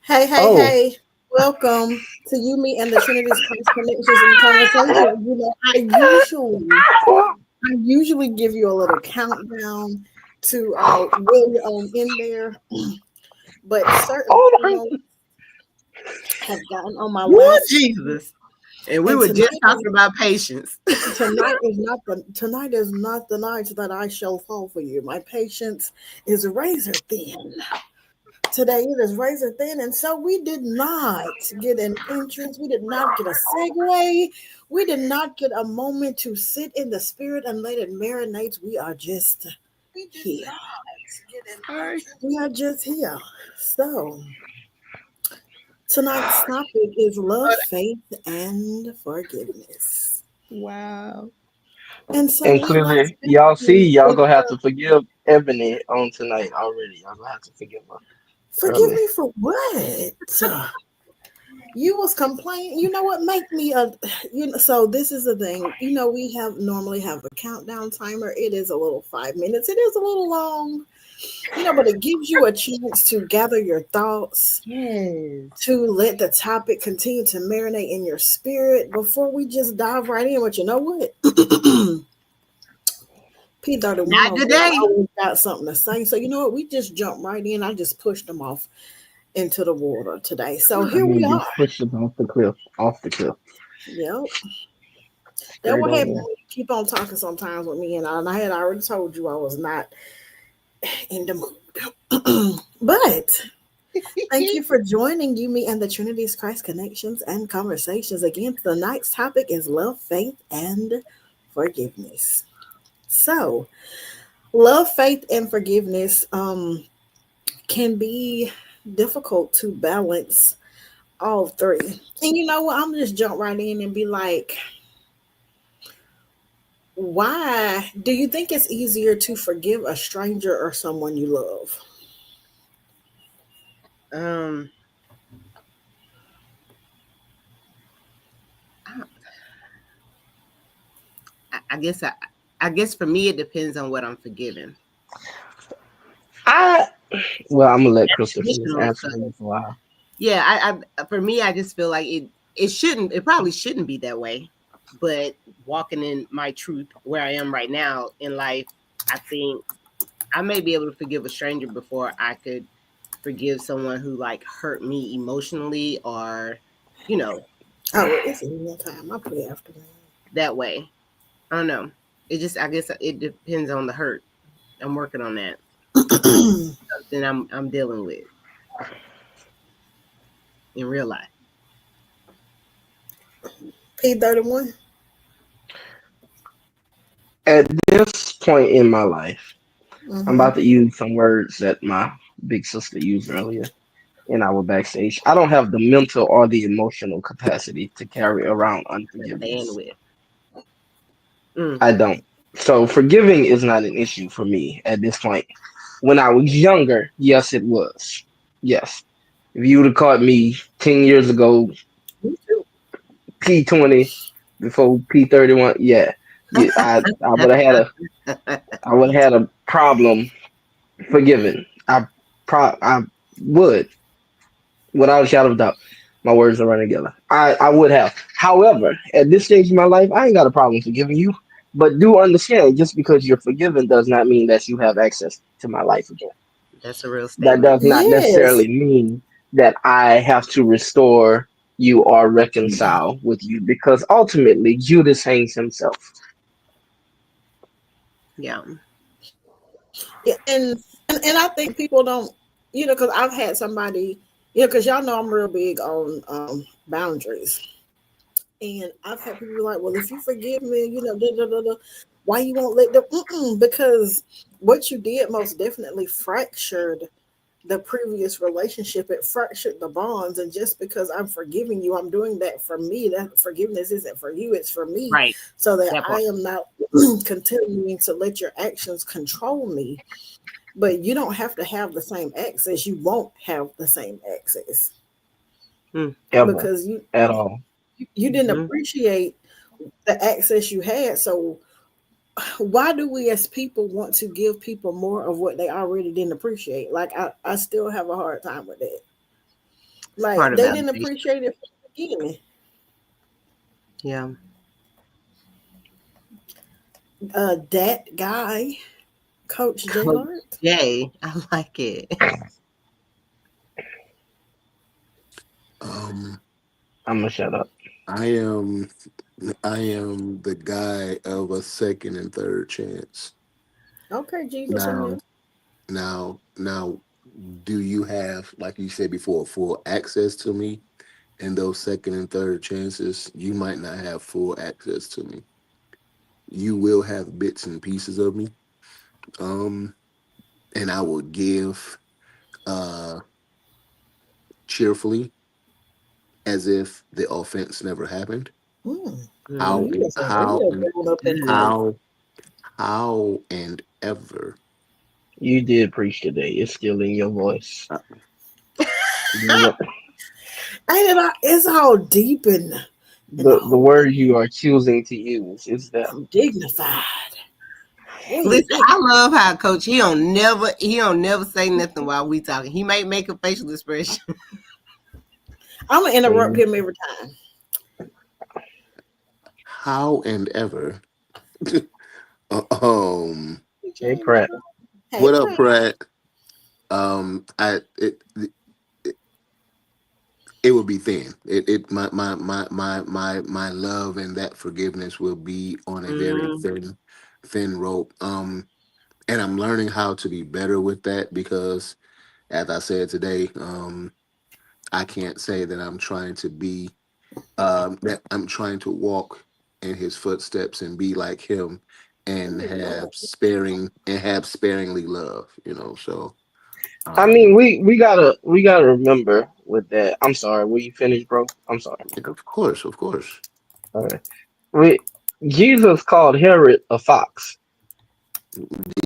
Hey, hey, Oh, hey. Welcome to You, Me, and the Trinity's Christ Connections and Conversations. I usually give you a little countdown to will you on in there, but certain oh my, things have gotten on my Lord last nerve, Jesus. And we and were just talking about patience. tonight is not the night that I shall fall for you. My patience is razor thin. Today it is razor thin, and so we did not get an entrance. We did not get a segue. We did not get a moment to sit in the spirit and let it marinate. We are just here. Sorry. We are just here. So tonight's topic is love, faith, and forgiveness. Wow. And so and we must clearly, y'all see, y'all with gonna have to forgive Ebony on tonight already. Y'all gonna have to forgive her forgive early. me for what? You was complaining. You know what? Make me a. So this is the thing. We normally have a countdown timer. It is a little 5 minutes. It is a little long. But it gives you a chance to gather your thoughts, Yes. to let the topic continue to marinate in your spirit before we just dive right in. But you know what? P31 Not today. always got something to say. So you know what? We just jump right in. I just pushed them off into the water today. So I here we mean, you are. pushed it off the cliff, Yep. That straight what on happens there. when you keep on talking sometimes with me, and I had already told you I was not in the mood. But thank you for joining you, me, and the Trinity's Christ Connections and Conversations. Again, tonight's topic is love, faith, and forgiveness. So, love, faith, and forgiveness can be difficult to balance all three. And you know what? I'm just jump right in and be like, why do you think it's easier to forgive a stranger or someone you love? Um, I, I guess for me it depends on what I'm forgiving. I well, I'm gonna let Crystal finish Traditional stuff. answering this a while. Yeah, for me I just feel like it probably shouldn't be that way. But walking in my truth where I am right now in life, I think I may be able to forgive a stranger before I could forgive someone who like hurt me emotionally or, you know, Oh, it's in that time. I put it after that. that way. I don't know. I guess it depends on the hurt. I'm working on that. Something I'm dealing with in real life. P31. At this point in my life, I'm Mm-hmm. about to use some words that my big sister used earlier in our backstage. I don't have the mental or the emotional capacity to carry around The unforgiveness. bandwidth. Mm. I don't. So forgiving is not an issue for me at this point. When I was younger, yes, it was. Yes. If you would have caught me 10 years ago, Me too. P20 before P31, yeah. Yeah, I would have had I would have had a problem forgiving. I would, without a shadow of a doubt. My words are running together. I would have. However, at this stage in my life, I ain't got a problem forgiving you. But do understand, just because you're forgiven does not mean that you have access to my life again. That's a real That statement. does not Yes. necessarily mean that I have to restore you or reconcile with you because ultimately Judas hangs himself. Yeah. Yeah, and I think people don't, because I've had somebody, because y'all know I'm real big on boundaries. And I've had people be like, well, if you forgive me, da, da, da, da, why you won't let them? Because what you did most definitely fractured the previous relationship. It fractured the bonds. And just because I'm forgiving you, I'm doing that for me. That forgiveness isn't for you, it's for me. Right. So that That I part. am not continuing to let your actions control me. But you don't have to have the same access. You won't have the same access Mm. Ever. because you At all. you didn't Hmm. appreciate the access you had. So why do we as people want to give people more of what they already didn't appreciate? Like I still have a hard time with that. Like part of they didn't validation. appreciate it from the beginning. Yeah. That guy, Coach J. Coach Lawrence. Jay, I like it. I'm gonna shut up. I am the guy of a second and third chance. Okay, Jesus and you. Now, do you have, like you said before, full access to me? And those second and third chances, you might not have full access to me. You will have bits and pieces of me. Um, and I will give uh cheerfully as if the offense never happened. How You and was a how real and grown up in Christ. how and ever. You did preach today. It's still in your voice. Uh, It's all deep and The word you are choosing to use is that. dignified. Listen, I love how Coach he don't never say nothing while we talking. He might make a facial expression. I'm gonna interrupt him every time. How and ever. Hey, Pratt. What up, Pratt? It will be thin. My love and that forgiveness will be on a very thin rope. And I'm learning how to be better with that because, as I said today, I can't say that I'm trying to be that I'm trying to walk in his footsteps and be like him and have sparingly love, so I mean, we gotta remember with that. I'm sorry. Will you finish, bro? I'm sorry. of course. All right. Jesus called Herod a fox,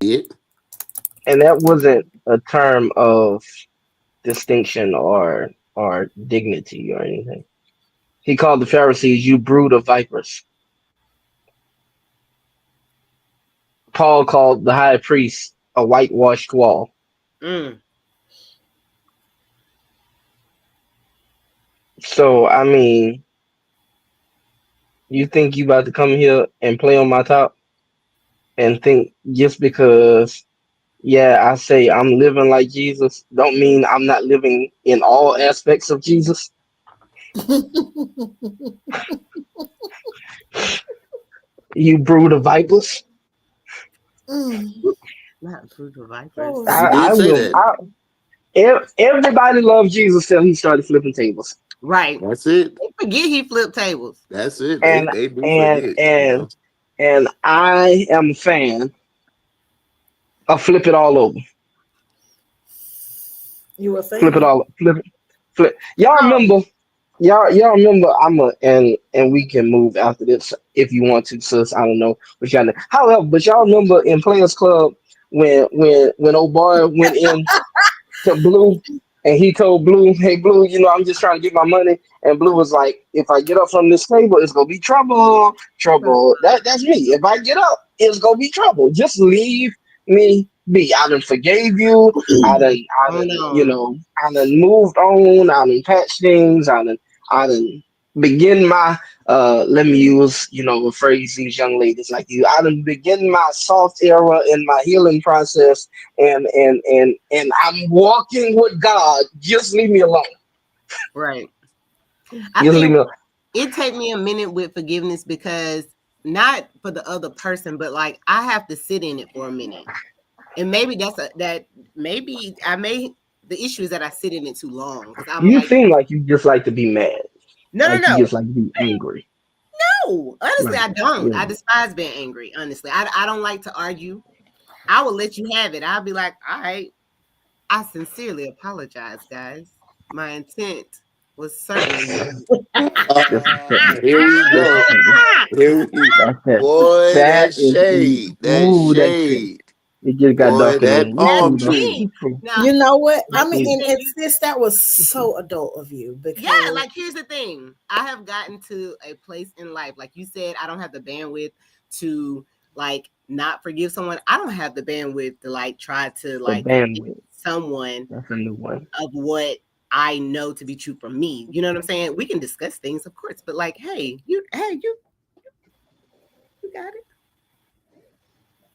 Did and that wasn't a term of distinction or dignity or anything. He called the Pharisees, "You brood of vipers." Paul called the high priest a whitewashed wall. So I mean, you think you about to come here and play on my top and think just because I say I'm living like Jesus don't mean I'm not living in all aspects of Jesus? You brood of vipers. Not brood of vipers. you I did say will. that? Everybody loved Jesus till he started flipping tables. Right. That's it. They forget he flipped tables. That's it. And They do and forget. and and I am a fan of flip it all over. You a Flip it fan? all. Flip. Y'all remember? Y'all remember? And we can move after this if you want to, sis. I don't know, but y'all. However, but y'all remember in Players Club when old boy went in to Blue and he told Blue, "Hey Blue, I'm just trying to get my money." And Blue was like, "If I get up from this table, it's gonna be trouble, trouble." That's me. If I get up, it's gonna be trouble. Just leave me be. I done forgave you. I done moved on. I done patched things. I done begin my let me use a phrase these young ladies like you. I done begin my soft era in my healing process, and I'm walking with God. Just leave me alone. Right. I think it take me a minute with forgiveness because not for the other person, but like I have to sit in it for a minute. And maybe the issue is that I sit in it too long. You seem like you just like to be mad. No. You just like to be angry. No, honestly, I don't. I despise being angry. Honestly, I don't like to argue. I will let you have it. I'll be like, all right. I sincerely apologize, guys. My intent was certainly. Here we go. Boy, that shade. That shade. It just got Boy, dark in that palm tree. Now, you know what? I mean, and sis, that was so adult of you. Because like here's the thing. I have gotten to a place in life, like you said, I don't have the bandwidth to like not forgive someone. I don't have the bandwidth to like try to like forgive someone That's a new one. of what I know to be true for me. You know what I'm saying? We can discuss things, of course, but like, hey, you got it.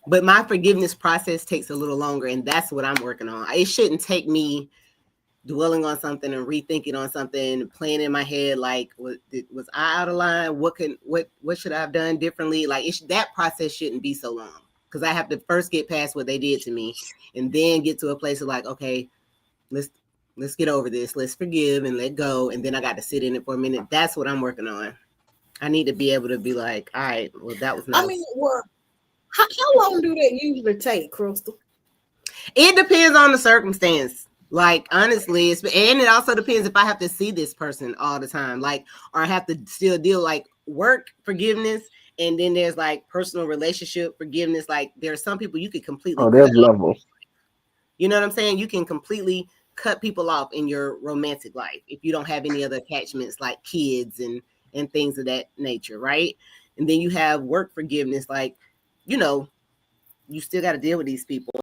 But my forgiveness process takes a little longer, and that's what I'm working on. It shouldn't take me dwelling on something and rethinking on something, playing in my head like, was I out of line? What should I have done differently? Like that process shouldn't be so long, because I have to first get past what they did to me, and then get to a place of like, okay, let's get over this. Let's forgive and let go, and then I got to sit in it for a minute. That's what I'm working on. I need to be able to be like, all right, well, that was nice. I mean, well, how long do that usually take, Crystal? It depends on the circumstance. Like, honestly, and it also depends if I have to see this person all the time, like, or I have to still deal like work forgiveness, and then there's like personal relationship forgiveness. Like, there are some people you could completely. Oh, there's levels. You know what I'm saying? You can completely cut people off in your romantic life if you don't have any other attachments like kids and things of that nature, right? And then you have work forgiveness, like, you know, you still got to deal with these people.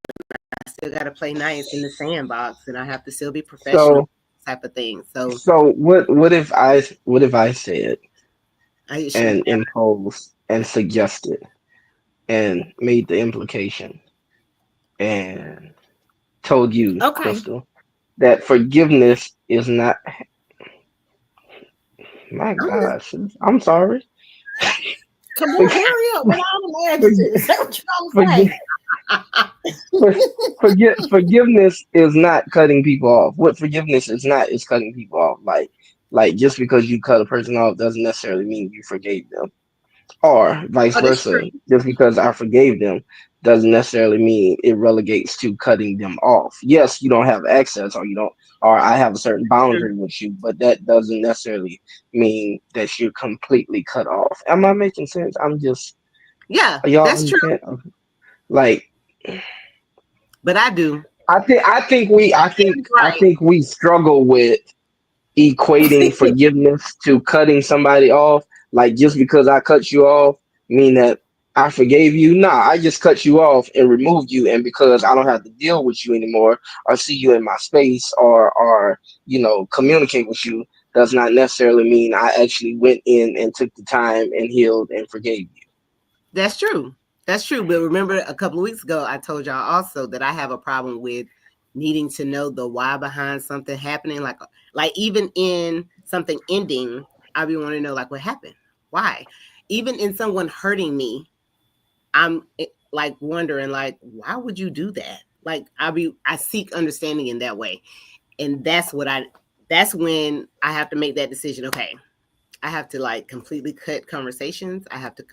I still got to play nice in the sandbox, and I have to still be professional, type of thing. So what if I said and imposed and suggested and made the implication and told you, okay, Crystal, that forgiveness is not. My gosh, I'm sorry. Come on, hurry up with all the adjectives. Is that what you're trying to say? Forgiveness is not cutting people off. What forgiveness is not is cutting people off. Like just because you cut a person off doesn't necessarily mean you forgave them, or vice versa. Just because I forgave them doesn't necessarily mean it relegates to cutting them off. Yes, you don't have access, or you don't, or I have a certain boundary with you, but that doesn't necessarily mean that you're completely cut off. Am I making sense? I'm just, y'all that's understand? true. Like, but I do. I think we struggle with equating forgiveness to cutting somebody off. Like, just because I cut you off mean that I forgave you. Nah, I just cut you off and removed you, and because I don't have to deal with you anymore or see you in my space or communicate with you, does not necessarily mean I actually went in and took the time and healed and forgave you. That's true. That's true. But remember, a couple of weeks ago, I told y'all also that I have a problem with needing to know the why behind something happening. Like even in something ending, I be wanting to know like what happened, why. Even in someone hurting me, I'm like wondering like, why would you do that? Like I seek understanding in that way, and that's when I have to make that decision. Okay, I have to like completely cut conversations. I have to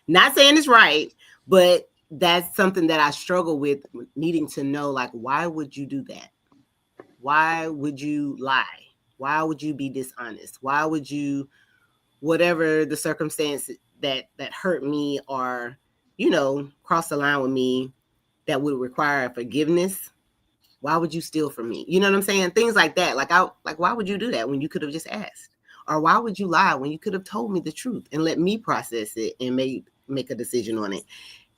not saying it's right, but that's something that I struggle with, needing to know, like, why would you do that? Why would you lie? Why would you be dishonest? Why would you, whatever the circumstance that hurt me or, cross the line with me that would require forgiveness? Why would you steal from me? You know what I'm saying? Things like that. Like, why would you do that when you could have just asked? Or why would you lie when you could have told me the truth and let me process it and make a decision on it?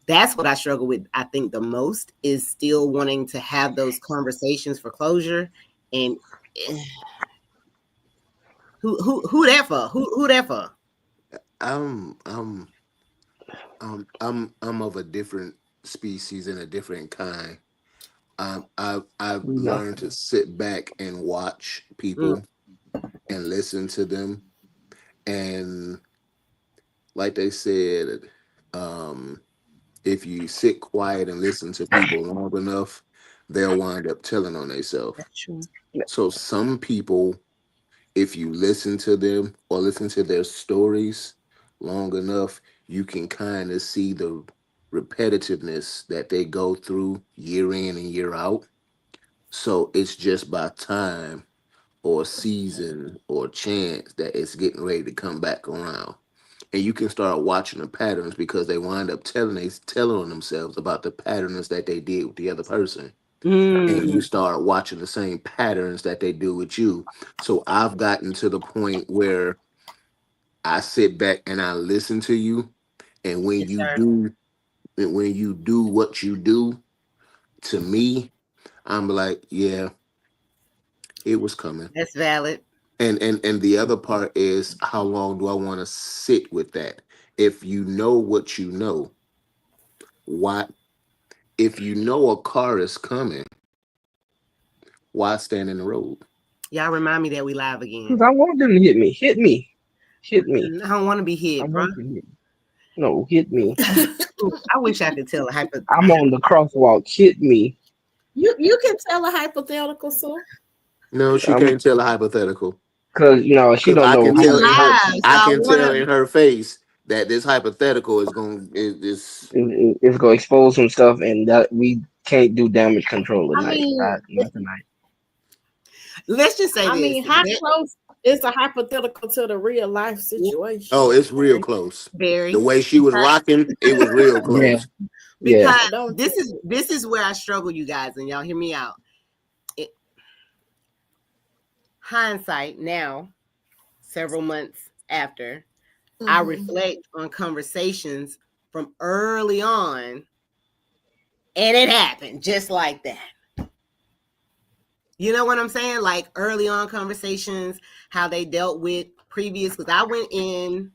That's what I struggle with, I think, the most, is still wanting to have those conversations for closure. And who that for? Who that for? I'm of a different species and a different kind. I've learned to sit back and watch people and listen to them, and like they said, if you sit quiet and listen to people long enough, they'll wind up telling on themselves. That's true. So some people, if you listen to them or listen to their stories long enough, you can kind of see the repetitiveness that they go through year in and year out. So it's just by time or season or chance that it's getting ready to come back around. And you can start watching the patterns because they wind up telling on themselves about the patterns that they did with the other person. And you start watching the same patterns that they do with you. So I've gotten to the point where I sit back and I listen to you, and when you do what you do to me, I'm like, yeah, It was coming. That's valid. And the other part is, how long do I want to sit with that? If you know what you know, why? If you know a car is coming, why stand in the road? Y'all remind me that we live again. Because I want them to hit me. Hit me. Hit me. I don't want to be I hit, bro. want them to hit me. No, hit me. I wish I could tell a hyper. I'm on the crosswalk. Hit me. You can tell a hypothetical, so No, she I'm can't tell a hypothetical. Because she Because don't I know can We tell how in her, live, so I I can tell wanna. in her face that this hypothetical is going is it's gonna expose some stuff, and that we can't do damage control I tonight. mean, Not tonight. Let's just say I this. mean, how close is a hypothetical to the real life situation? oh, it's real close. Barry, The way she was rocking, it was real Yeah, close. yeah. because Don't this is where I struggle, you guys, and y'all hear me out. Hindsight now, several months after, I Mhm. reflect on conversations from early on, and it happened just like that. You know what I'm saying? Like early on conversations, how they dealt with previous, because I went in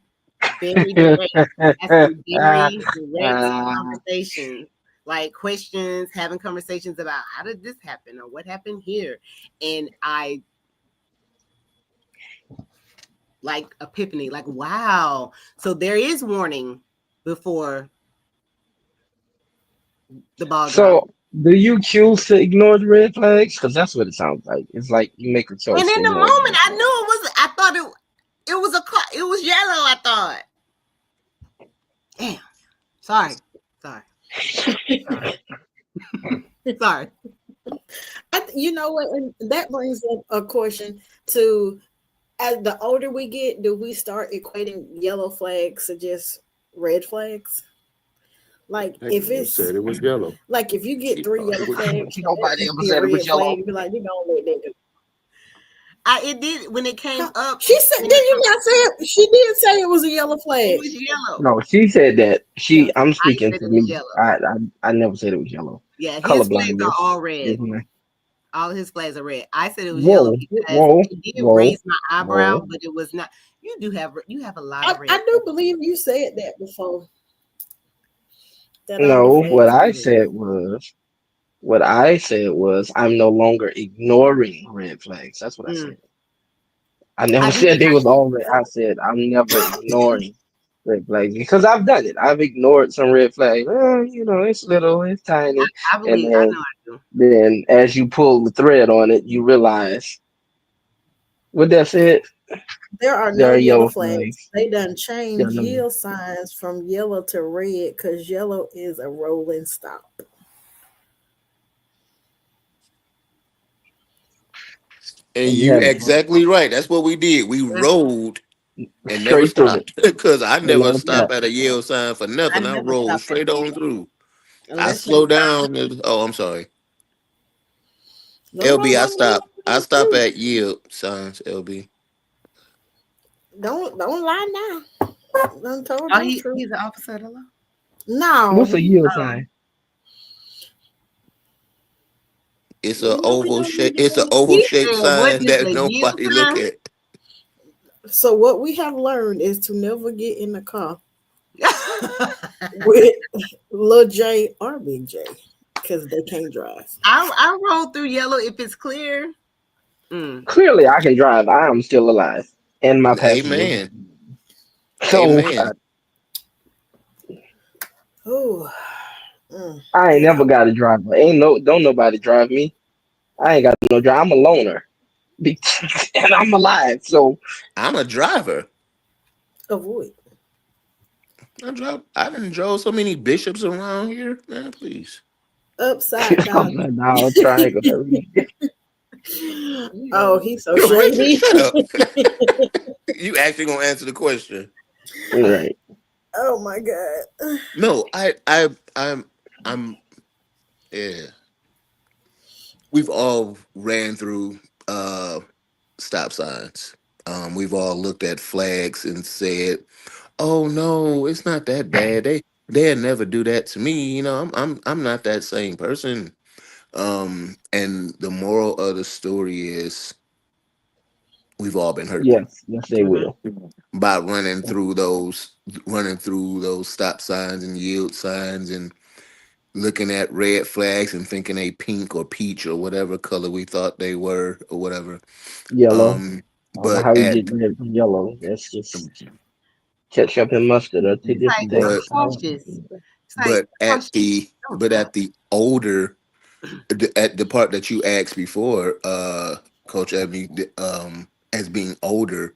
very direct, asking very direct conversations, like questions, having conversations about how did this happen or what happened here. And I like epiphany, like, wow. So there is warning before the ball drop. So, do you choose to ignore the red flags? Because that's what it sounds like. It's like you make a And choice to in the ignore the moment, red I knew it was. I thought it was it was yellow. I thought. Damn. Sorry. Sorry. You know what? And that brings up a question to: as the older we get, do we start equating yellow flags to just red flags? Like They if just it's said it was yellow. like if you get She 3 thought yellow it was flags, yellow. that Nobody just ever be a said it was red flag. yellow. You be like, you gonna let that go. It did when it came up. She said, did you not say it? She did say it was a yellow It flag. was yellow. No, she said that. Yeah. I'm I speaking said to it was me. yellow. I never said it was yellow. Yeah, his flags Colorblindness. are all red. Mhm. All his flags are red. I said it was yellow Whoa, because whoa, it did whoa, raise my eyebrow, whoa. but it was not. You have a lot of red. I do believe you said that before. That all the No, flags be red. what I said was I'm no longer ignoring red flags. That's what I Mm. said. I never I do said think they I was all red. I said I'm never ignoring red flags because I've done it. I've ignored some red flags. It's little, it's tiny, I and believe I know I do. then as you pull the thread on it, you realize what that said. There are There no are yellow yellow flags. flags. They done There are changed no. yield signs from yellow to red because yellow is a rolling stop. And And you you had to exactly right. That's what we did. We That's- rode and never straight through it. stopped. Because I And never never stop stopped. at a yield sign for I nothing. I never rolled stop at straight on yield through. I unless slow it's down. Oh, I'm sorry. Nobody LB, I want to stop. yield I to stop you. at yield signs, LB. Don't lie now. Done told Oh, your truth. he's the opposite of the law. What's No, a yield sign? It's a you know we oval don't shape. need to It's go an in. oval He shaped said, "What sign is that the yield nobody look sign?" at. So what we have learned is to never get in the car with Lil J or Big J because they can't drive. I roll through yellow if it's clear. Mm. Clearly, I can drive. I am still alive, and my passengers. Amen. So Amen. Oh, mm, I ain't never yeah. got a driver. Don't nobody drive me. I ain't got no drive. I'm a loner, and I'm alive. So I'm a driver. Avoid. I done drove so many bishops around here. Man, please. Upside I'm down. not now triangle. Oh, he's so Richard, shady. shut up. You actually gonna answer the question? Right. Oh my god. No, I'm yeah. We've all ran through stop signs. We've all looked at flags and said, "Oh no, it's not that bad. They'll never do that to me. I'm not that same person." And the moral of the story is we've all been hurt Yes, they Mhm. will. by running through those stop signs and yield signs and looking at red flags and thinking they pink or peach or whatever color we thought they were or whatever. Yellow. Um, I don't know but how we at get red from yellow. That's just ketchup and mustard are two It's like different but things. cautious. It's like cautious. Don't at stop. the older at the part that you asked before, Coach Ebony, as being older,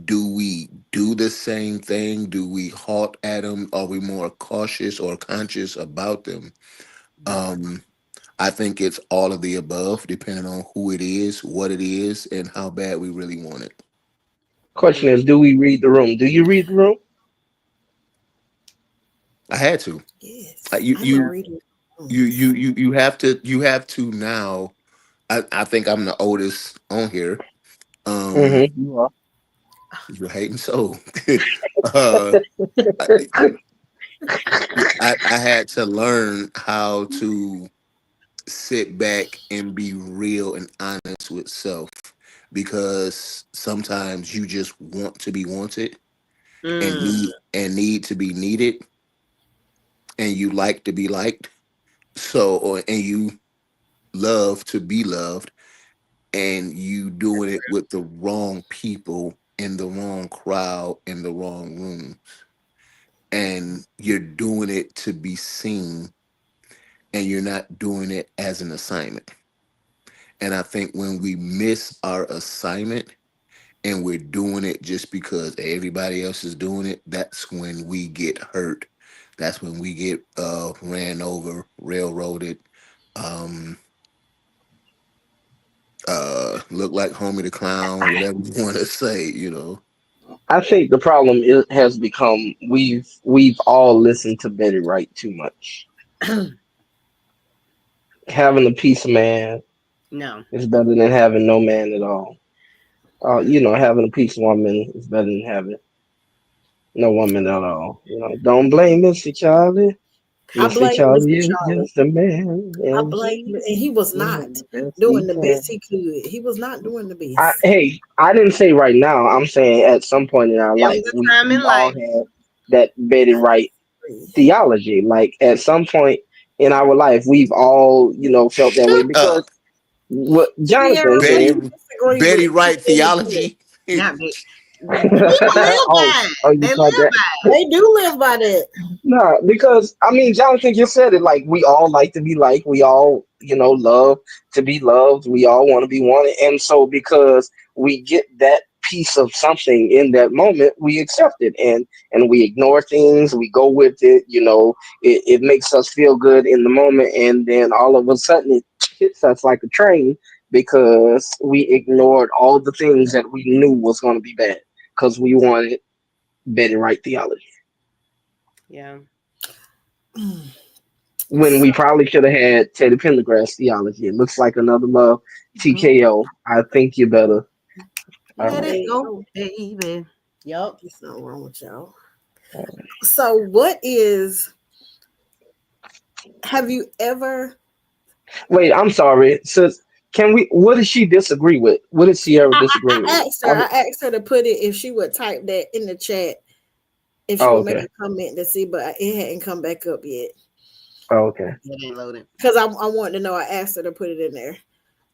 do we do the same thing? Do we halt at them? Are we more cautious or conscious about them? Um, I think it's all of the above, depending on who it is, what it is, and how bad we really want it. Question is, do we read the room? Do you read the room? I had to. Yes, You I be you reading you have to now. I think I'm the oldest on here. Um, Mm-hmm. You are. you're hating so. uh, I, I had to learn how to sit back and be real and honest with self because sometimes you just want to be wanted and Mm. need to be needed and you like to be liked and you love to be loved and you doing it with the wrong people in the wrong crowd in the wrong room and you're doing it to be seen and you're not doing it as an assignment. And I think when we miss our assignment and we're doing it just because everybody else is doing it, that's when we get hurt. That's when we get ran over, railroaded, um, look like Homie the Clown, whatever you want to say, you know. I think the problem has become we've all listened to Betty Wright too much. Having a piece of man No. is better than having no man at all. Having a piece of woman is better than having no woman at all. Don't blame Mr. Charlie. I Mr. blame Charlie Mr. is Charlie. just a man, I and blame, he and he was not doing the best he doing the best can. he could. He was not doing the best. Hey, I didn't say right now. I'm saying at some point in our There was life, a we time we in all life. had that Betty I Wright disagree. theology. Like at some point in our life, we've all felt that way Shut because up. what Jonathan Sierra, what Betty said. you disagree Betty with? Wright Keep it in check. theology. Not big. People live oh, by it. oh, you They caught live that? by They do live by that. No, because I mean, Jonathan just said it. Like we all like to be liked. We all, love to be loved. We all want to be wanted, and so because we get that piece of something in that moment, we accept it, and we ignore things. We go with it. It makes us feel good in the moment, and then all of a sudden it hits us like a train because we ignored all the things that we knew was going to be bad because we wanted Betty Wright theology. it. Yeah. When we probably should have had Teddy Pendergrass theology. It looks like another love TKO. I think you better. Let it Hey, go, oh, baby. Yup. there's nothing wrong with y'all. So, have you ever? Wait, I'm sorry. So, what did she disagree with? What did Sierra disagree with? I asked her to put it if she would type that in the chat, if she Oh, would make okay. a comment to see, but it hadn't come back up yet. Oh, okay. It ain't loaded. Because I wanted to know, I asked her to put it in there.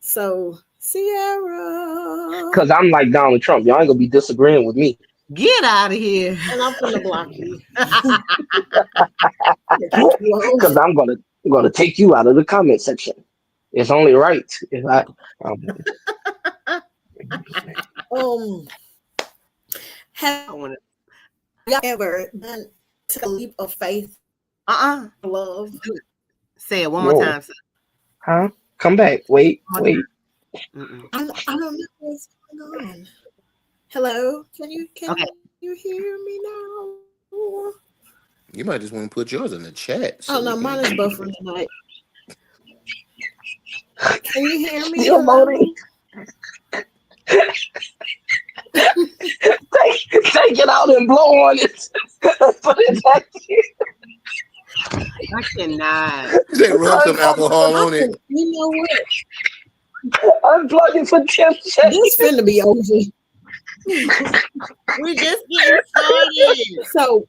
So, Sierra. Because I'm like Donald Trump. Y'all ain't going to be disagreeing with me. Get out of here. And I'm gonna block you. Kick you Because off. I'm gonna take you out of the comment section. It's only right if um, Um, have I want y'all ever took a leap of faith, to. love? Say it one more whoa, time. Sir. huh? Come back. Wait. Mm-mm. I don't know what's going on. Hello, can you Okay. hear me now? You might just want to put yours in the chat. Oh So we no, mine can... is buffering tonight. Can you hear me? Still Hello? loading. Take it out and blow on it. Put it back in. I cannot. They rub some alcohol on it. You know what? Unplug it for 10 seconds. This finna be over. We're just getting started. So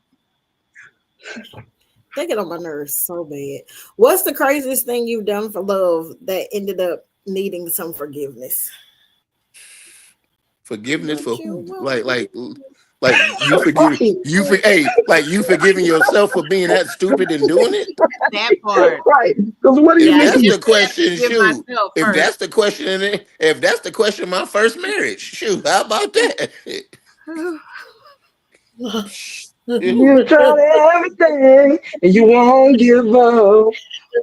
they get on my nerves so bad. What's the craziest thing you've done for love that ended up needing some forgiveness? Forgiveness for who? Like you forgiving yourself for being that stupid and doing it? That part. Right. Because what do you If mean? that's the question, Forgive shoot. myself If first. that's the question, if that's the question, my first marriage, shoot. How about that? You try everything and you won't give up.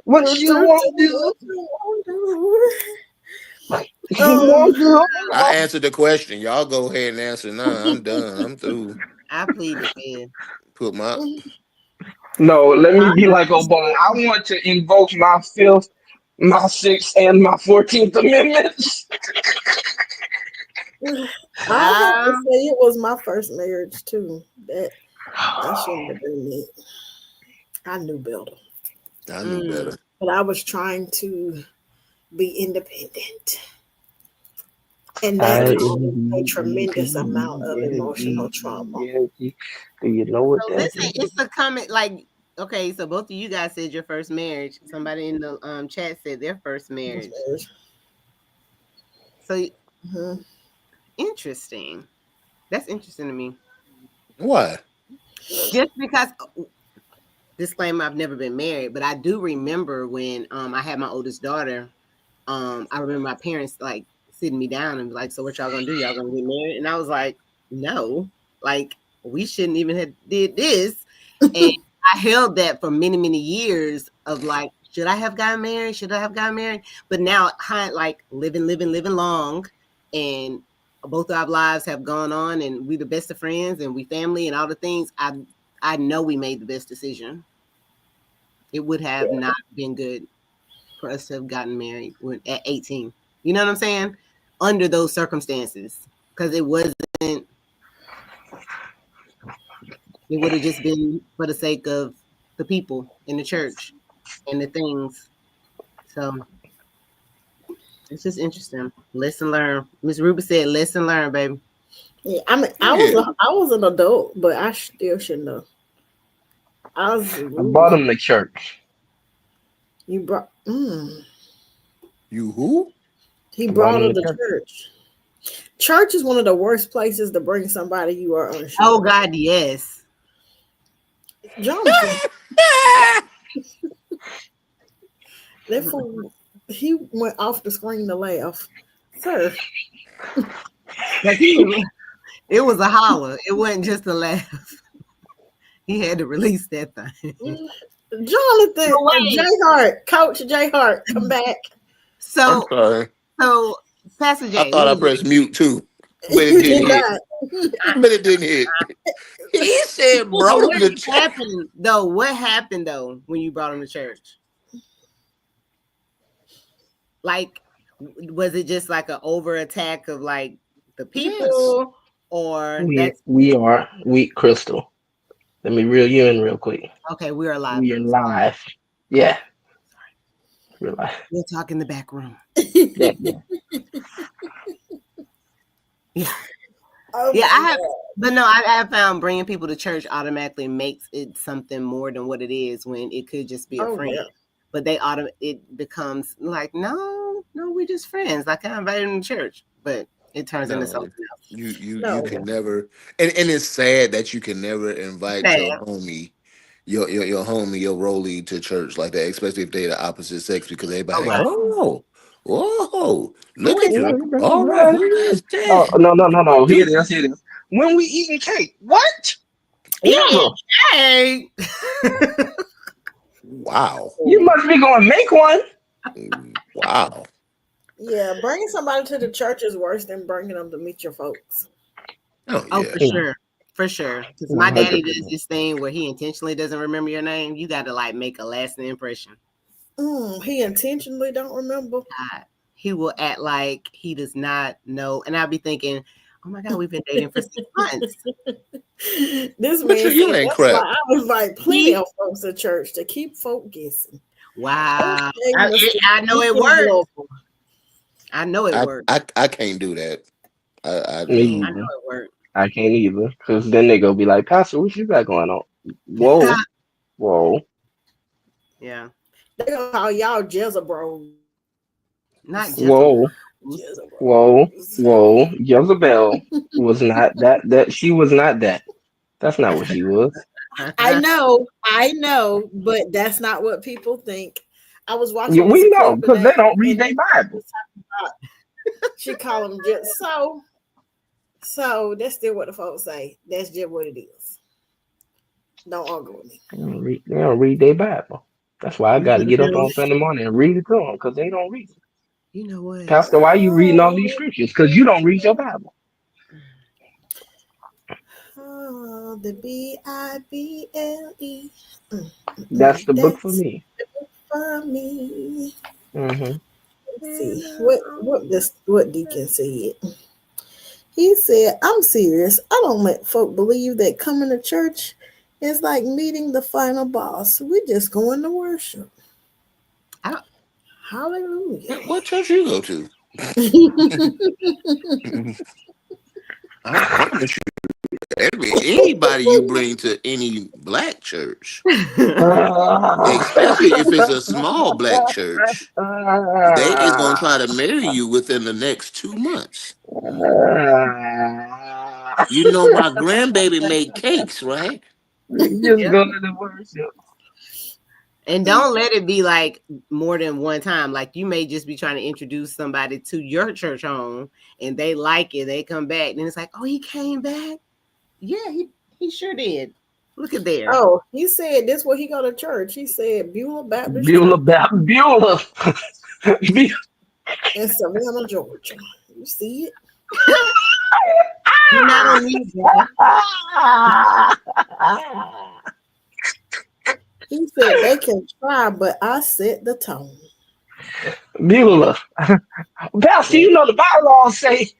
What you won't do, you won't do. I answered the question. Y'all go ahead and answer. Nah, I'm done. I'm through. I plead the fifth. Put my No, let me be like Obama. I want to invoke my fifth, my sixth, and my 14th amendments. I have to say it was my first marriage too. That shouldn't have been me. I knew better. I knew better. But I was trying to be independent. And that was a tremendous amount of emotional trauma. Do you know what So that listen, is? it's a comment like, okay, so both of you guys said your first marriage. Somebody in the chat said their first marriage. So interesting. That's interesting to me. Why? Just because, disclaimer, I've never been married, but I do remember when I had my oldest daughter. I remember my parents like sitting me down and be like, "So what y'all gonna do? Y'all gonna get married?" And I was like, "No, like we shouldn't even have did this." And I held that for many, many years of like, should I have gotten married? Should I have gotten married? But now, like living long, and both of our lives have gone on, and we the best of friends, and we family, and all the things. I know we made the best decision. It would have not been good for us to have gotten married at 18. You know what I'm saying? Under those circumstances, because it would have just been for the sake of the people in the church and the things. So it's just interesting. Lesson learned. Miss Ruby said, "Lesson learned, baby." Yeah, I mean, I was an adult, but I still shouldn't have. I brought him to church. You brought. You who? He brought him to church. Church is one of the worst places to bring somebody you are unsure. Oh God, yes. Jonathan. That fool, he went off the screen to laugh, sir. It was a holler. It wasn't just a laugh. He had to release that thing. Jonathan, J Hart, Coach J Hart, come back. I'm sorry. So Pastor J, I thought I pressed mute too, but it didn't hit. But it didn't hit. He said, "Brought him to church." What happened though when you brought him to church? Like, was it just like an over attack of like the people, or we Crystal? Let me reel you in real quick. Okay, we are live. We are live. Yeah. We're live. We'll talk in the back room. Yeah. Yeah. Oh Yeah, I have found bringing people to church automatically makes it something more than what it is when it could just be a friend. Yeah. But it becomes like, no, we're just friends. Like I invited them to church, but it turns into something else. You can never, and it's sad that you can never invite your homie, your homie, your rollie to church like that, especially if they're the opposite sex, because everybody like, whoa, look at you. All right, who is that? No. Here it is. When we eating cake, what? Yeah. Hey. Wow. You must be going to make one. Wow. Yeah, bringing somebody to the church is worse than bringing them to meet your folks. Oh, yeah. For sure. Because my daddy does this thing where he intentionally doesn't remember your name. You got to like make a lasting impression. He intentionally don't remember. He will act like he does not know, and I'll be thinking, Oh my God, we've been dating for 6 months. This But man you said, ain't that's crap. why I invite plenty of folks to church to keep folk guessing. Wow. Okay, Mr. I know it Deacon works. Global. I know it works. I can't do that. I Me I no. know either. it works. I can't either. Because then they go be like, Pastor, what you got going on? Whoa. Whoa. Yeah. They gonna call y'all Jezebel. Not just Whoa. Whoa. Whoa. Jezebel was not that she was not that. That's not what she was. I know, but that's not what people think. I was watching Yeah, we this know clip because they today, don't read and their Bible. she called them just so. So that's still what the folks say. That's just what it is. Don't argue with me. They don't read their Bible. That's why I got to get up on Sunday morning and read it to them because they don't read it. You know what? Pastor, why you reading all these scriptures? Because you don't read your Bible. Oh, the Bible. That's the book for me. For me. Mm-hmm. Let's see what Deacon said. He said, "I'm serious. I don't let folk believe that coming to church is like meeting the final boss. We're just going to worship." Hallelujah. What church you go to? I promise you, anybody you bring to any black church, especially if it's a small black church, they is gonna try to marry you within the next 2 months. You know my grandbaby made cakes, right? Just go to the worship. And don't let it be like more than one time. Like you may just be trying to introduce somebody to your church home and they like it. They come back. And it's like, oh, he came back. Yeah, he sure did. Look at there. Oh, he said this where he go to church. He said Beulah Baptist Beulah. in Savannah, Georgia. You see it? You're not on mute, He said they can try, but I set the tone. Beulah. Pastor, you know the bylaws say.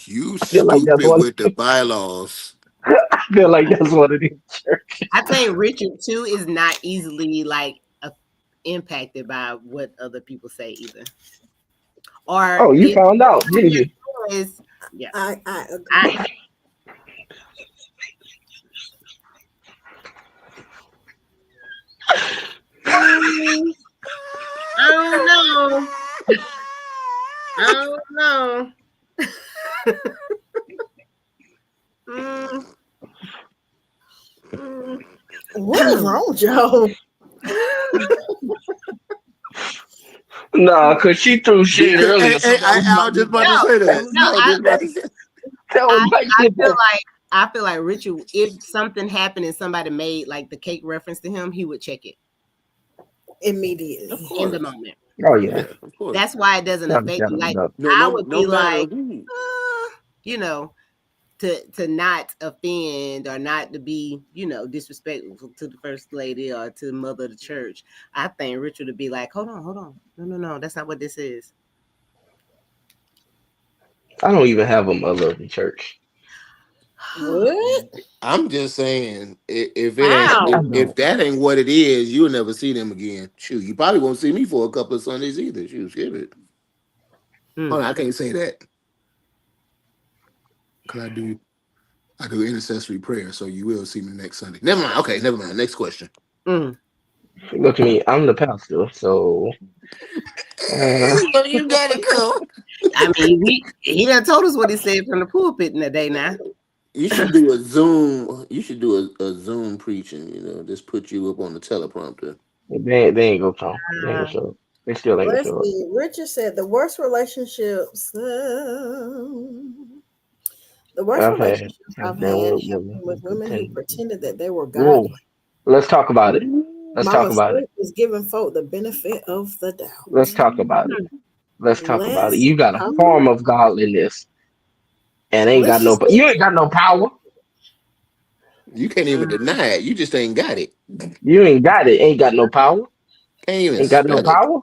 You like stupid with the bylaws. I feel like that's what it is, church. I think Richard too is not easily like impacted by what other people say either. Or you found out, didn't you? Yeah, I agree. I don't know. What is wrong with y'all? Nah, because she threw shade earlier. I was just about to say that. I feel like Richard, if something happened and somebody made like the cake reference to him, he would check it immediately in the moment. Oh yeah, of course. That's why it doesn't affect me. Like I would be like, you know, to not offend or not to be, you know, disrespectful to the first lady or to the mother of the church. I think Richard would be like, hold on. No, that's not what this is. I don't even have a mother of the church. What? I'm just saying, if that ain't what it is, you'll never see them again. Shoot, you probably won't see me for a couple of Sundays either. Shoot, skip it. Oh, I can't say that. Cause I do intercessory prayer, so you will see me next Sunday. Never mind. Okay, never mind. Next question. Look at me, I'm the pastor, so you gotta go. I mean, he done told us what he said from the pulpit in the day now. You should do a Zoom. You should do a Zoom preaching. You know, just put you up on the teleprompter. They ain't gonna come. They ain't gonna show up. They still ain't gonna show up. Richard said the worst relationships. The worst relationships I've had with women who pretended that they were godly. Let's talk about it. Let's talk about it. Is giving folk the benefit of the doubt. Let's talk about it. Let's talk about it. You got a form of godliness, and you ain't got no power. You can't even deny it. You just ain't got it. You ain't got it. Ain't got no power. Can't even ain't got no power.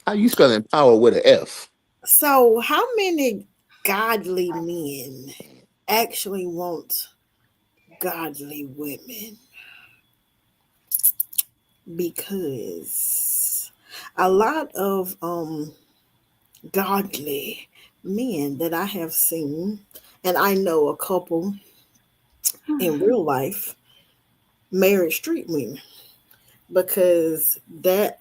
How you spelling power with an F? So, how many godly men actually want godly women? Because a lot of godly men that I have seen, and I know a couple in real life, married street women because that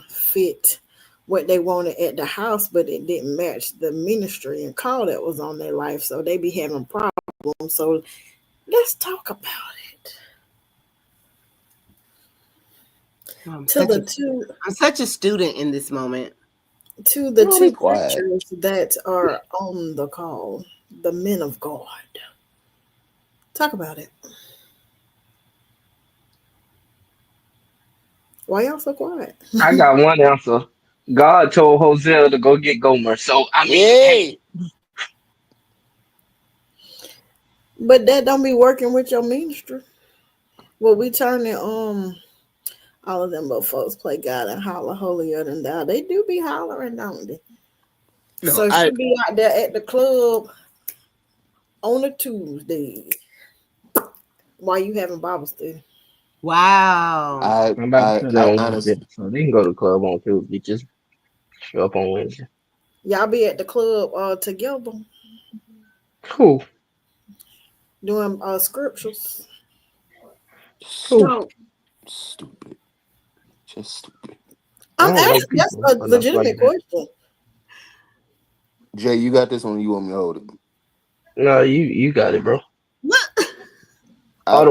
fit what they wanted at the house, but it didn't match the ministry and call that was on their life. So they be having problems. So let's talk about it. I'm To such the a two I'm such a student in this moment. to the Y'all be two quiet. preachers that are on the call, the men of God. Talk about it. Why y'all so quiet? I got one answer. God told Hosea to go get Gomer. So I mean, hey, Hey, But that don't be working with your ministry. Well, we turning all of them but folks play God and holler holier than thou. They do be hollering, don't they? no, So she be out there at the club on a Tuesday while you having Bible study. Wow. I'm about to put it I on honestly, Wednesday, so they can go to the club on Tuesday. Just show up on Wednesday. Y'all be at the club together Who? doing scriptures. Who? So stupid, just stupid. I I'm don't like asking. That's people a enough like legitimate that. question. Jay, you got this one. You want me to hold it? No, you got it, bro. what?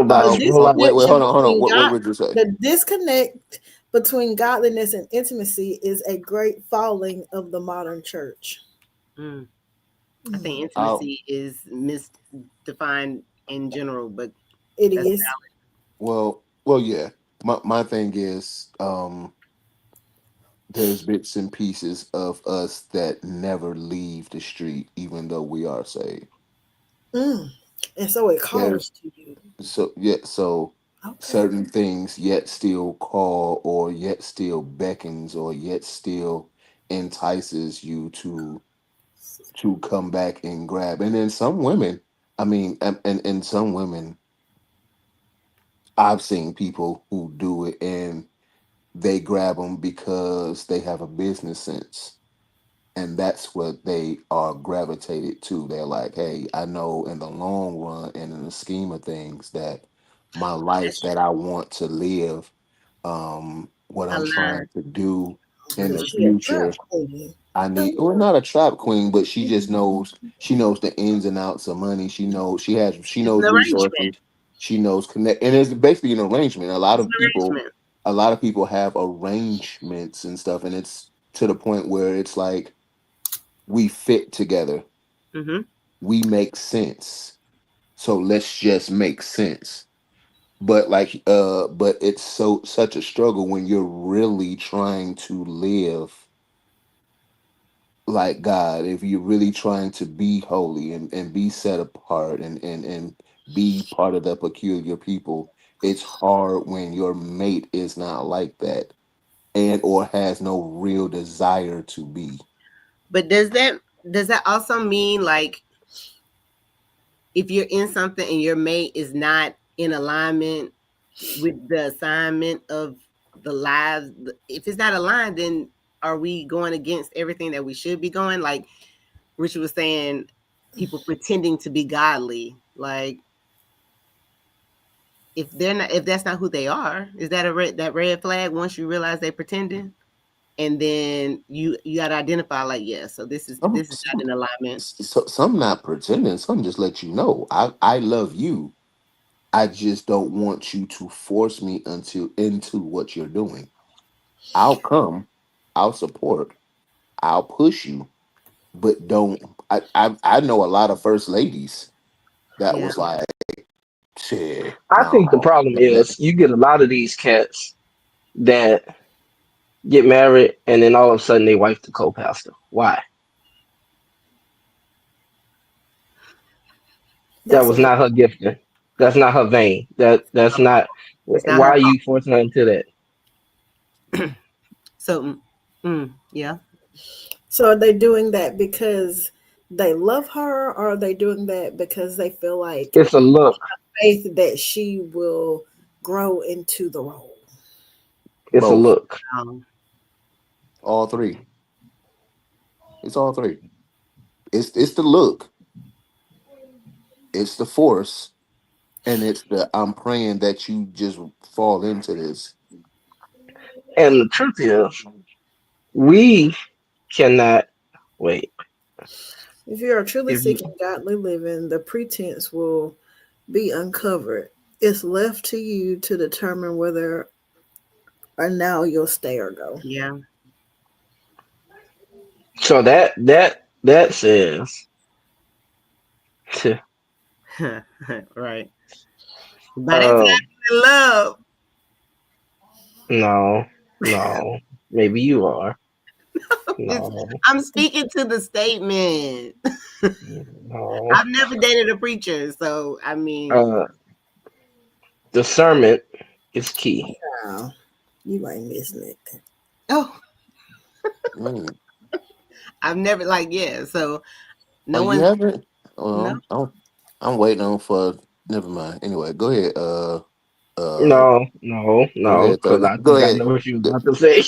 The Autobots. Roll out. Wait, disconnection hold on. between What God, would you say? the disconnect between godliness and intimacy is a great falling of the modern church. Mm, I think I'll, intimacy is misdefined in general, but It that's is. yeah. My thing is, there's bits and pieces of us that never leave the street, even though we are saved. Mm. And so it calls There's to you. so Okay. certain things yet still call, or yet still beckons, or yet still entices you to come back and grab. And then some women, I mean, and some women, I've seen people who do it and they grab them because they have a business sense, and that's what they are gravitated to. They're like, hey, I know in the long run and in the scheme of things that my life that's that I want to live, what a I'm trying line. to do in Because the Hmm. she a trap future, queen. I need, well, not a trap queen, but she just knows, she knows the ins and outs of money. She It's an knows arrangement. resources. She knows connect, and it's basically an arrangement. It's an arrangement. A lot of people have arrangements and stuff, and it's to the point where it's like we fit together, Hmm. we make sense. So let's just make sense. But but it's such a struggle when you're really trying to live like God, if you're really trying to be holy and be set apart and be part of the peculiar people. It's hard when your mate is not like that and or has no real desire to be. But does that also mean like if you're in something and your mate is not in alignment with the assignment of the lives, if it's not aligned, then are we going against everything that we should be going? Like Richard was saying, people pretending to be godly. Like if that's not who they are, is that that red flag once you realize they pretending? And then you got to identify like, yeah, so Some, this is not some, in alignment. some not pretending. Some just let you know I love you. I just don't want you to force me into what you're doing. I'll come, I'll support, I'll push you, but don't. I know a lot of first ladies that Yeah. was like, shit, I think the no. problem is you get a lot of these cats that get married and then all of a sudden they wife the co-pastor. Why? That That's was a not her gifting. That's not her vein. That's not. It's not Why her are fault. you forcing her into that? So, yeah. So are they doing that because they love her, or are they doing that because they feel like It's a look. faith that she will grow into the role? It's a Both. look. Um, All three. It's all three. It's the look. It's the force. And it's the I'm praying that you just fall into this. And the truth is, we cannot wait. If you are truly If you seeking godly living, the pretense will be uncovered. It's left to you to determine whether or now you'll stay or go. yeah. so that says to Right. By that time, in love. no, no. Maybe you are. No, I'm speaking to the statement. no. I've never dated a preacher, so I mean, Uh, discernment is key. Wow, you ain't missing it. oh, Mm. I've never like yeah. So Oh, no you one's haven't? no. I'm waiting on for. Never mind. Anyway, go ahead. Uh, No, no, go no, ahead. because 30. I Go think I ahead. know what you was about to say.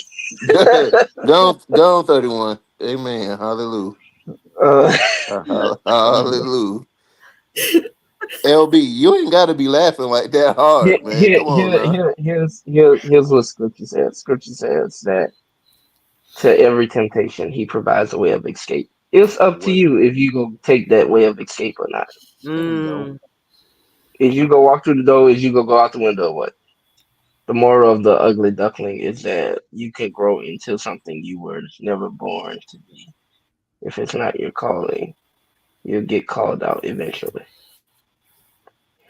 Go ahead. Go on 31. Amen. Hallelujah. uh, Hallelujah. LB, you ain't got to be laughing like that here, hard, man. here, Come on here, now. here's what Scripture says. Scripture says that to every temptation, He provides a way of escape. It's up to What? you if you go take that way of escape or not. There we go. Mm, If you go walk through the door, is you go out the window, or what? The moral of the ugly duckling is that you can grow into something you were never born to be. If it's not your calling, you'll get called out eventually.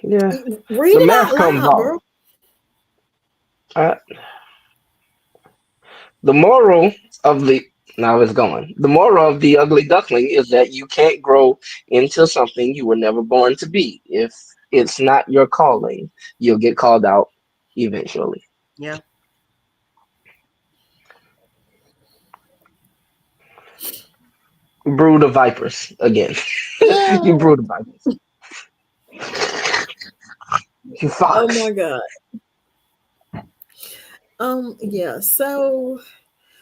Yeah, Read the it mask out comes loud, off. bro. Uh, the moral of the now it's gone. The moral of the ugly duckling is that you can't grow into something you were never born to be. If it's not your calling, you'll get called out eventually. yeah. Brood of vipers again. You brood of vipers. You Oh fox. my god. Yeah. So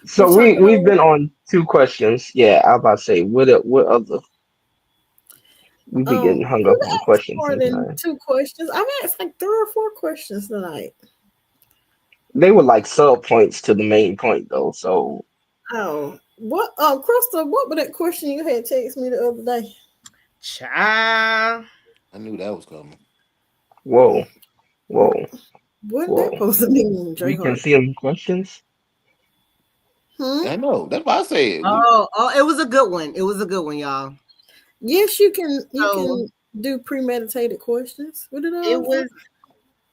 we're So talking we've on been on two questions. Yeah, I was about to say what other we be getting hung up we've on asked questions more than sometimes. 2 questions. I've asked like 3 or 4 questions tonight. They were like sub points to the main point though. So Oh, what? Crystal, what was that question you had text me the other day? Child. I knew that was coming. whoa, whoa, What that whoa. supposed to mean, J We can Hart? see them questions. Hmm. I know. That's why I said we. Oh, it was a good one. It was a good one, y'all. Yes, you can. You So can do premeditated questions. What did it I say? was.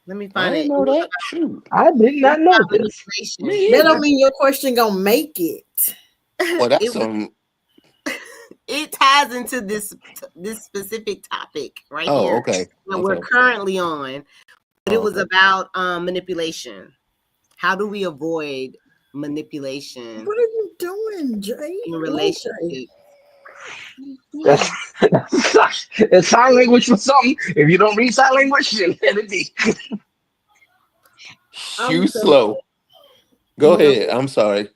Let me I find didn't it. know that. Shoot. I did It was not know about this. manipulation. Me That don't either. mean your question gonna make it. Well, that's it was. some. It ties into this specific topic right Oh, here okay. that we're Okay. currently on. But it Oh, was okay. about manipulation. How do we avoid manipulation What are you doing, Jay? in What, Jay? relationships? That's it's sign language for something. If you don't read sign language, then let it be. I'm You telling slow. Go you, no, ahead. I'm sorry.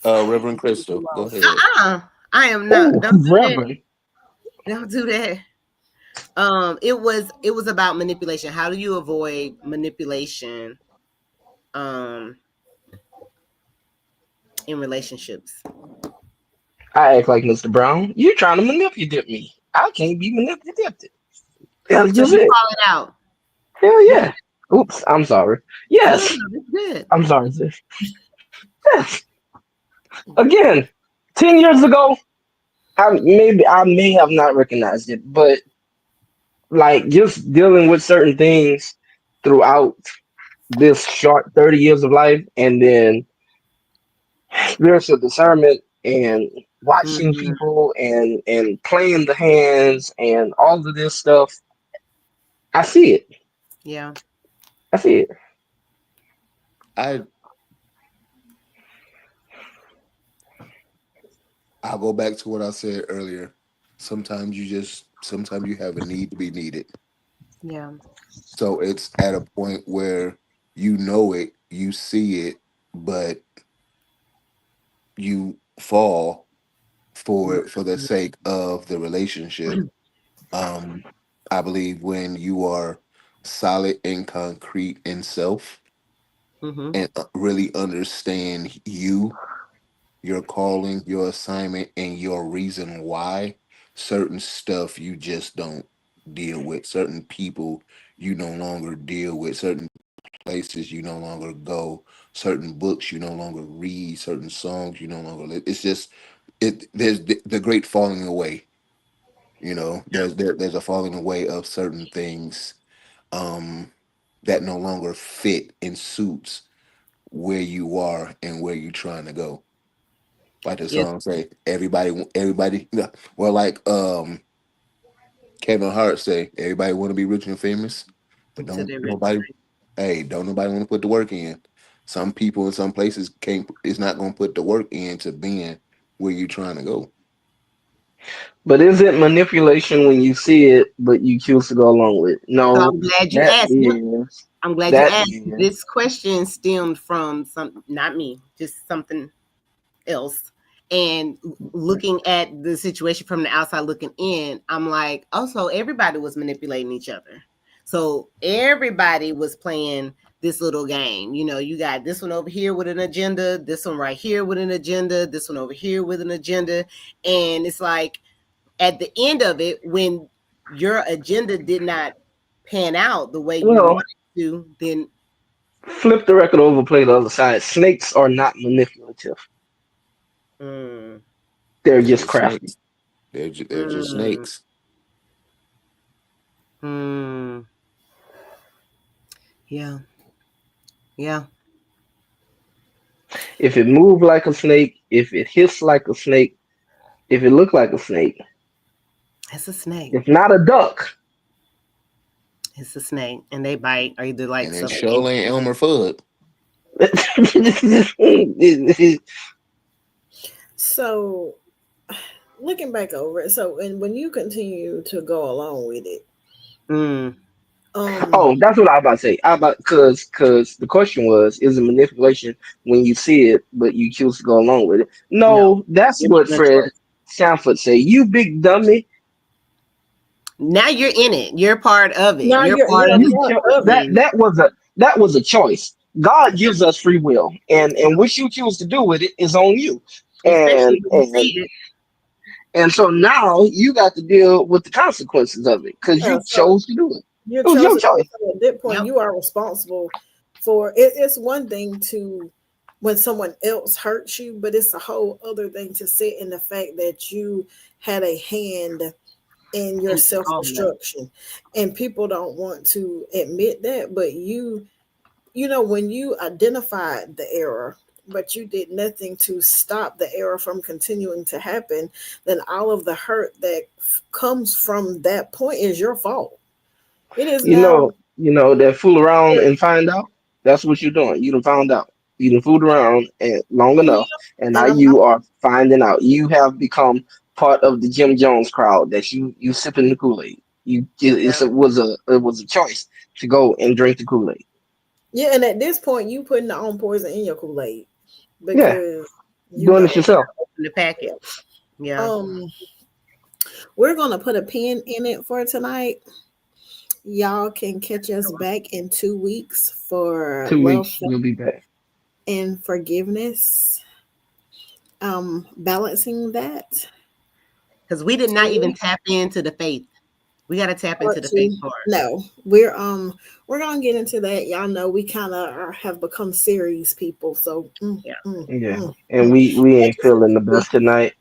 Reverend you Crystal. Go lost. ahead. I am not. Oh, Don't do that. Reverend. Don't do that. It was about manipulation. How do you avoid manipulation um in relationships? I act like Mr. Brown. You're trying to manipulate me. I can't be manipulated. That's So just you it. call it out. Hell yeah. Oops, I'm sorry. No, Yes, it's good. I'm sorry, sis. Yes. Again, 10 years ago, I may have not recognized it, but like just dealing with certain things throughout this short 30 years of life and then spiritual discernment and watching Mhm. people and playing the hands and all of this stuff, I see it. Yeah. I see it. I I'll go back to what I said earlier. Sometimes you have a need to be needed. Yeah. So it's at a point where you know it, you see it, but you fall for it for the sake of the relationship. Um, I believe when you are solid and concrete in self Mm-hmm. and really understand you, your calling, your assignment, and your reason why, certain stuff you just don't deal with. Certain people you no longer deal with. Certain places you no longer go. Certain books you no longer read. Certain songs you no longer live. It's just there's the great falling away. There's a falling away of certain things um that no longer fit in suits where you are and where you're trying to go. Like the Yes. song say, everybody. Well, like Kevin Hart say, everybody want to be rich and famous, but Until don't they're ready. nobody. Hey, don't nobody want to put the work in. Some people in some places can't. Is not going to put the work in to being where you're trying to go. But is it manipulation when you see it, but you choose to go along with it? So No, I'm glad you that asked. is I'm glad you that asked. is. This question stemmed from not me, just something else. And looking at the situation from the outside looking in, I'm like, also everybody was manipulating each other. So everybody was playing this little game. You got this one over here with an agenda, this one right here with an agenda, this one over here with an agenda. And it's like at the end of it, when your agenda did not pan out the way you Well, wanted to, then flip the record over, play the other side. Snakes are not manipulative. mm, They're They're just just crafty. snakes. They're just mm, snakes. mm, yeah, yeah. If it moved like a snake, if it hissed like a snake, if it looked like a snake, It's a snake. it's not a duck. It's a snake, and they bite or either like And it suffocate. sure ain't Elmer Fudd. So looking back over it, so and when you continue to go along with it, Mm, Oh, that's what I about to say. I about because the question was, is it manipulation when you see it, but you choose to go along with it? no, No, that's you're what making a Fred choice. Sanford say. You big dummy. Now you're in it. You're part of it. now You're you're part a of the part of it. That situation. that was a choice. God gives us free will, and what you choose to do with it is on you. Especially And when you see and it. and so now you got to deal with the consequences of it because Yeah, you so chose to do it. you're It was your chosen. choice. So at that point, Yep. you are responsible for it. It's one thing to when someone else hurts you, but it's a whole other thing to sit in the fact that you had a hand in your And self all of that. destruction, and people don't want to admit that. But when you identified the error, but you did nothing to stop the error from continuing to happen, then all of the hurt that comes from that point is your fault. It is now. You know that fool around and find out. That's what you're doing. You done found out. You done fooled around and long Yeah, enough, and now and you are finding out. You have become part of the Jim Jones crowd. That you sipping the Kool Aid. Yeah. It was a choice to go and drink the Kool Aid. yeah, and at this point, you putting the own poison in your Kool Aid Yeah, because you doing it know. yourself. In the packet. Yeah. Um, we're gonna put a pin in it for tonight. Y'all can catch us back in 2 weeks for 2 weeks, love we'll be back. and forgiveness. Balancing that. Because we did not even tap into the faith. We got to tap into Part the faith two. part. No, we're gonna get into that. Y'all know we kind of have become series people, so Yeah. Yeah, and we ain't feeling the best tonight.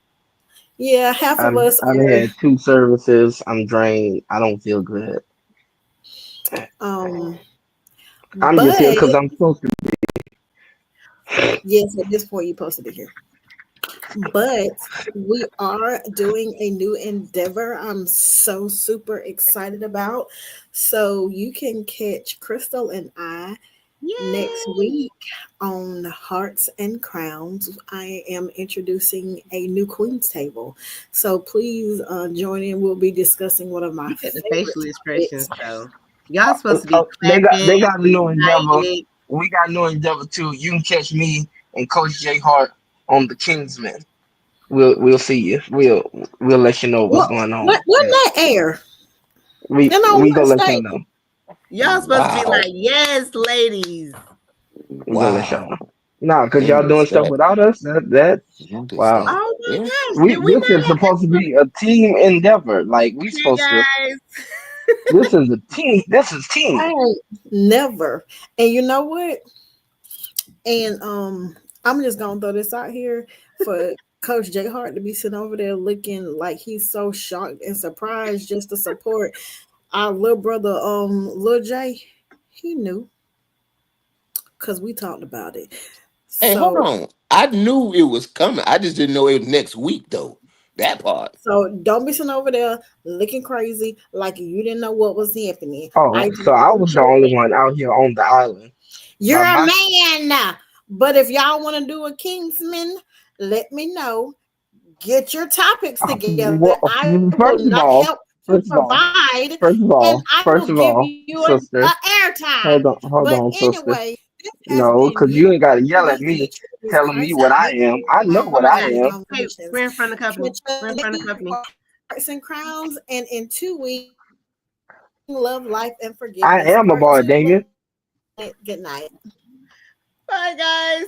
yeah, half of us I've are. had 2 services. I'm drained. I don't feel good. Um, I'm just here but because I'm supposed to. yes, at this point you posted it here. But we are doing a new endeavor. I'm so super excited about. So you can catch Crystal and I Next week on Hearts and Crowns, I am introducing a new Queen's Table. So please join in. We'll be discussing one of my Look at the favorite facial expressions, topics. though. Y'all supposed to be They clapping, got a new endeavor. excited. We got a new endeavor too. You can catch me and Coach J Hart on the Kingsmen. We'll see you. We'll let you know what's going on. When that air? We gonna let state? y'all know. Y'all supposed to be Wow. like, yes, ladies. We gonna let y'all Wow. know. Nah, cause When y'all does doing stuff that? without us. That When does wow. that? Oh my Yeah. gosh, did we This not is supposed to be a team endeavor. Like we here, supposed to. guys? This is a team. This is team. I ain't never. And you know what? And I'm just gonna throw this out here for Coach J Hart to be sitting over there looking like he's so shocked and surprised just to support our little brother, Lil J. He knew because we talked about it. Hey, hold So on. I knew it was coming. I just didn't know it was next week though. That part. so don't be sitting over there looking crazy like you didn't know what was happening. Oh, I just so I want was the you to only one out here on the island. You're By a my man. But if y'all want to do a Kingsman, let me know. Get your topics together. well, I will first of not all, help to first of all, provide, first of and all, I first will of give all, you an sister, airtime. hold But on, sister. anyway, this has No, been because you you ain't got to yell at and the me, Truth telling me Christ what I am. Connection I know what Oh my I gosh. am. Hey, Conversations. we're in front of the company. Catch We're in us front of the next week company. for Hearts and Crowns, and in 2 weeks, Love, Life, and I Forgiveness, am a part boy, 2. Damien. Good night. Bye, guys.